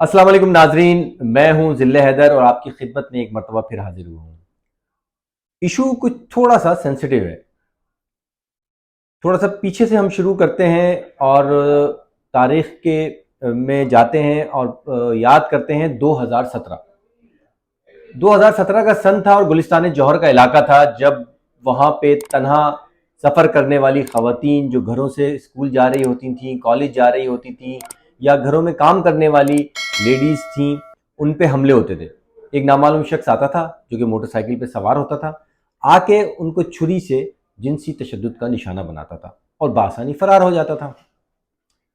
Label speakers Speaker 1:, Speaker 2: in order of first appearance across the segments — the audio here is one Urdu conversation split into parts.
Speaker 1: السلام علیکم ناظرین، میں ہوں ذل حیدر اور آپ کی خدمت میں ایک مرتبہ پھر حاضر ہوا ہوں۔ ایشو کچھ تھوڑا سا سینسٹیو ہے، تھوڑا سا پیچھے سے ہم شروع کرتے ہیں اور تاریخ کے میں جاتے ہیں اور یاد کرتے ہیں 2017۔ 2017 کا سن تھا اور گلستان جوہر کا علاقہ تھا، جب وہاں پہ تنہا سفر کرنے والی خواتین جو گھروں سے اسکول جا رہی ہوتی تھیں، کالج جا رہی ہوتی تھیں، یا گھروں میں کام کرنے والی لیڈیز تھیں، ان پہ حملے ہوتے تھے۔ ایک نامعلوم شخص آتا تھا جو کہ موٹر سائیکل پہ سوار ہوتا تھا، آ کے ان کو چھری سے جنسی تشدد کا نشانہ بناتا تھا اور بآسانی فرار ہو جاتا تھا۔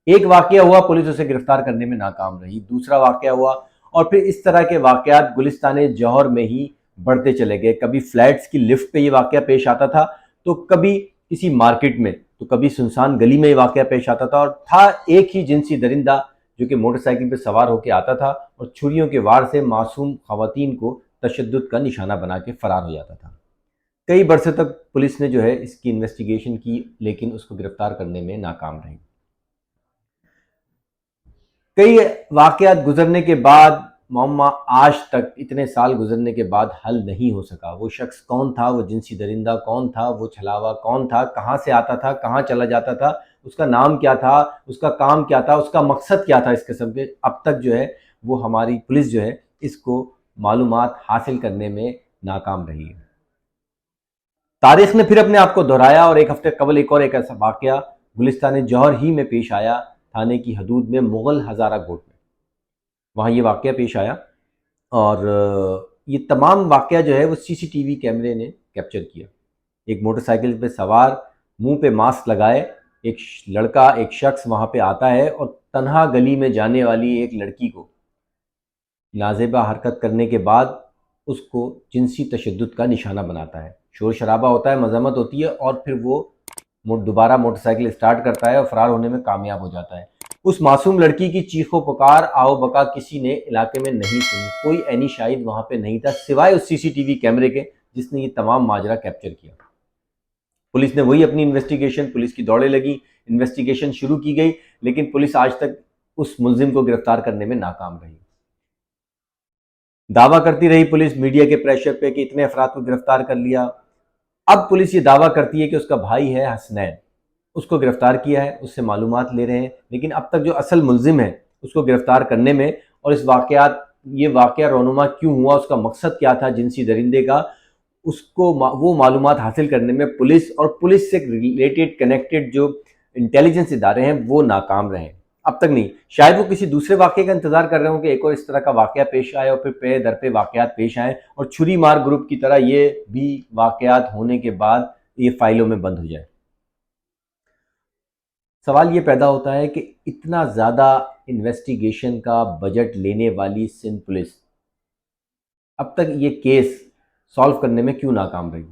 Speaker 1: ایک واقعہ ہوا، پولیس اسے گرفتار کرنے میں ناکام رہی۔ دوسرا واقعہ ہوا اور پھر اس طرح کے واقعات گلستان جوہر میں ہی بڑھتے چلے گئے۔ کبھی فلیٹس کی لفٹ پہ یہ واقعہ پیش آتا تھا، تو کبھی کسی مارکیٹ میں، تو کبھی سنسان گلی میں یہ واقعہ پیش آتا تھا، اور تھا ایک ہی جنسی درندہ جو کہ موٹر سائیکل پہ سوار ہو کے آتا تھا اور چھریوں کے وار سے معصوم خواتین کو تشدد کا نشانہ بنا کے فرار ہو جاتا تھا۔ کئی برسوں تک پولیس نے جو ہے اس کی انویسٹیگیشن کی، لیکن اس کو گرفتار کرنے میں ناکام رہی۔ کئی واقعات گزرنے کے بعد معمہ آج تک اتنے سال گزرنے کے بعد حل نہیں ہو سکا۔ وہ شخص کون تھا، وہ جنسی درندہ کون تھا، وہ چھلاوا کون تھا، کہاں سے آتا تھا، کہاں چلا جاتا تھا، اس کا نام کیا تھا، اس کا کام کیا تھا، اس کا مقصد کیا تھا، اس قسم کے اب تک جو ہے وہ ہماری پولیس جو ہے اس کو معلومات حاصل کرنے میں ناکام رہی ہے۔ تاریخ نے پھر اپنے آپ کو دہرایا اور ایک ہفتے قبل ایک ایسا واقعہ گلستان جوہر ہی میں پیش آیا، تھانے کی حدود میں مغل ہزارہ گوٹ میں۔ وہاں یہ واقعہ پیش آیا اور یہ تمام واقعہ جو ہے وہ سی سی ٹی وی کیمرے نے کیپچر کیا۔ ایک موٹر سائیکل پہ سوار، منہ پہ ماسک لگائے ایک لڑکا، ایک شخص وہاں پہ آتا ہے اور تنہا گلی میں جانے والی ایک لڑکی کو نازیبا حرکت کرنے کے بعد اس کو جنسی تشدد کا نشانہ بناتا ہے۔ شور شرابہ ہوتا ہے، مذمت ہوتی ہے، اور پھر وہ دوبارہ موٹر سائیکل اسٹارٹ کرتا ہے اور فرار ہونے میں کامیاب ہو جاتا ہے۔ اس معصوم لڑکی کی چیخ و پکار، آؤ بکا کسی نے علاقے میں نہیں سنی۔ کوئی عینی شاہد وہاں پہ نہیں تھا سوائے اس سی سی ٹی وی کیمرے کے جس نے یہ تمام ماجرا کیپچر کیا۔ پولیس نے وہی اپنی انویسٹیگیشن، پولیس کی دوڑیں لگیں، انویسٹیگیشن شروع کی گئی، لیکن پولیس آج تک اس ملزم کو گرفتار کرنے میں ناکام رہی۔ دعویٰ کرتی رہی پولیس میڈیا کے پریشر پہ کہ اتنے افراد کو گرفتار کر لیا۔ اب پولیس یہ دعویٰ کرتی ہے کہ اس کا بھائی ہے حسنین، اس کو گرفتار کیا ہے، اس سے معلومات لے رہے ہیں، لیکن اب تک جو اصل ملزم ہے اس کو گرفتار کرنے میں اور یہ واقعہ رونما کیوں ہوا، اس کا مقصد کیا تھا جنسی درندے کا، اس کو وہ معلومات حاصل کرنے میں پولیس اور پولیس سے ریلیٹڈ کنیکٹڈ جو انٹیلیجنس ادارے ہیں وہ ناکام رہے۔ اب تک نہیں، شاید وہ کسی دوسرے واقعے کا انتظار کر رہے ہوں کہ ایک اور اس طرح کا واقعہ پیش آئے اور پھر پے در پہ واقعات پیش آئیں اور چھری مار گروپ کی طرح یہ بھی واقعات ہونے کے بعد یہ فائلوں میں بند ہو جائے۔ سوال یہ پیدا ہوتا ہے کہ اتنا زیادہ انویسٹیگیشن کا بجٹ لینے والی سندھ پولیس اب تک یہ کیس سالو کرنے میں کیوں ناکام رہی؟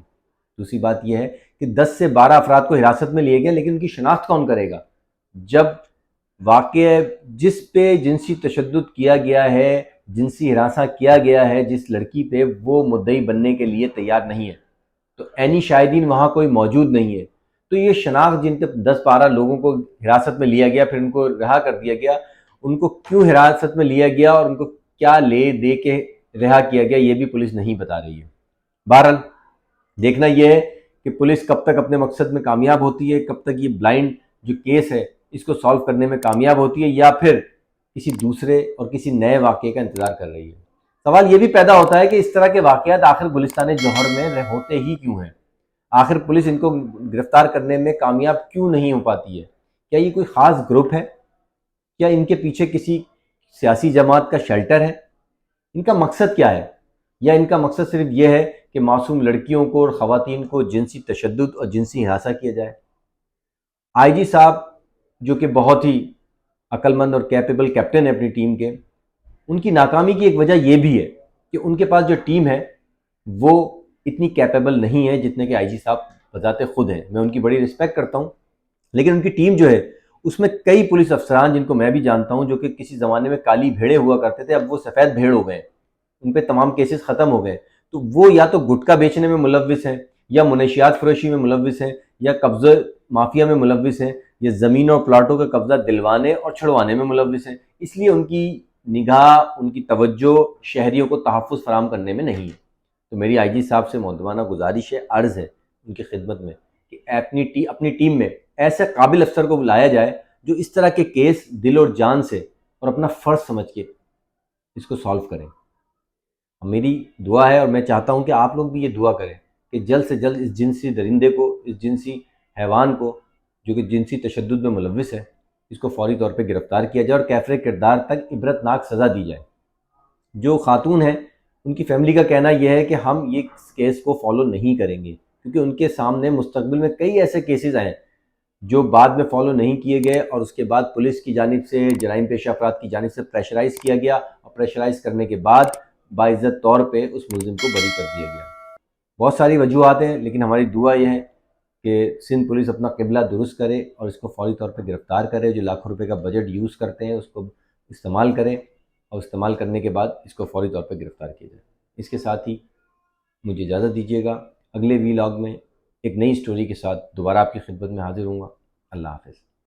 Speaker 1: دوسری بات یہ ہے کہ 10 سے 12 افراد کو حراست میں لیے گئے، لیکن ان کی شناخت کون کرے گا جب واقعہ جس پہ جنسی تشدد کیا گیا ہے، جنسی ہراساں کیا گیا ہے جس لڑکی پہ، وہ مدعی بننے کے لیے تیار نہیں ہے، تو عینی شاہدین وہاں کوئی موجود نہیں ہے، تو یہ شناخت جن کے 10-12 لوگوں کو حراست میں لیا گیا پھر ان کو رہا کر دیا گیا، ان کو کیوں حراست میں لیا گیا اور ان کو کیا لے دے کے رہا کیا گیا، یہ بھی پولیس نہیں بتا رہی ہے۔ بہرحال دیکھنا یہ ہے کہ پولیس کب تک اپنے مقصد میں کامیاب ہوتی ہے، کب تک یہ بلائنڈ جو کیس ہے اس کو سالو کرنے میں کامیاب ہوتی ہے، یا پھر کسی دوسرے اور کسی نئے واقعے کا انتظار کر رہی ہے۔ سوال یہ بھی پیدا ہوتا ہے کہ اس طرح کے واقعات آخر گلستان جوہر میں ہوتے ہی کیوں ہیں؟ آخر پولیس ان کو گرفتار کرنے میں کامیاب کیوں نہیں ہو پاتی ہے؟ کیا یہ کوئی خاص گروپ ہے؟ کیا ان کے پیچھے کسی سیاسی جماعت کا شیلٹر ہے؟ ان کا مقصد کیا ہے؟ یا ان کا مقصد صرف یہ ہے کہ معصوم لڑکیوں کو اور خواتین کو جنسی تشدد اور جنسی ہراساں کیا جائے؟ آئی جی صاحب جو کہ بہت ہی عقل مند اور کیپیبل کیپٹن ہے اپنی ٹیم کے، ان کی ناکامی کی ایک وجہ یہ بھی ہے کہ ان کے پاس جو ٹیم ہے وہ اتنی کیپیبل نہیں ہے جتنے کہ آئی جی صاحب بذات خود ہیں۔ میں ان کی بڑی رسپیکٹ کرتا ہوں، لیکن ان کی ٹیم جو ہے اس میں کئی پولیس افسران جن کو میں بھی جانتا ہوں جو کہ کسی زمانے میں کالی بھیڑے ہوا کرتے تھے، اب وہ سفید بھیڑ ہو گئے، ان پہ تمام کیسز ختم ہو گئے، تو وہ یا تو گٹکا بیچنے میں ملوث ہیں، یا منشیات فروشی میں ملوث ہیں، یا قبضہ مافیا میں ملوث ہیں، یا زمین اور پلاٹوں کا قبضہ دلوانے اور چھڑوانے میں ملوث ہیں۔ اس لیے ان کی نگاہ، ان کی توجہ شہریوں کو تحفظ فراہم کرنے میں نہیں ہے۔ تو میری آئی جی صاحب سے مؤدبانہ گزارش ہے، عرض ہے ان کی خدمت میں کہ اپنی ٹیم میں ایسے قابل افسر کو بلایا جائے جو اس طرح کے کیس دل اور جان سے اور اپنا فرض سمجھ کے اس کو سالو کریں۔ میری دعا ہے اور میں چاہتا ہوں کہ آپ لوگ بھی یہ دعا کریں کہ جلد سے جلد اس جنسی درندے کو، اس جنسی حیوان کو جو کہ جنسی تشدد میں ملوث ہے، اس کو فوری طور پہ گرفتار کیا جائے اور کیفر کردار تک عبرتناک سزا دی جائے۔ جو خاتون ہیں ان کی فیملی کا کہنا یہ ہے کہ ہم یہ کیس کو فالو نہیں کریں گے، کیونکہ ان کے سامنے مستقبل میں کئی ایسے کیسز آئے ہیں جو بعد میں فالو نہیں کیے گئے اور اس کے بعد پولیس کی جانب سے، جرائم پیشہ افراد کی جانب سے پریشرائز کیا گیا، اور پریشرائز کرنے کے بعد باعزت طور پہ اس ملزم کو بری کر دیا گیا۔ بہت ساری وجوہات ہیں، لیکن ہماری دعا یہ ہے کہ سندھ پولیس اپنا قبلہ درست کرے اور اس کو فوری طور پہ گرفتار کرے، جو لاکھوں روپے کا بجٹ یوز کرتے ہیں اس کو استعمال کریں، اور استعمال کرنے کے بعد اس کو فوری طور پہ گرفتار کیا جائے۔ اس کے ساتھ ہی مجھے اجازت دیجیے گا، اگلے وی لاگ میں ایک نئی سٹوری کے ساتھ دوبارہ آپ کی خدمت میں حاضر ہوں گا۔ اللہ حافظ۔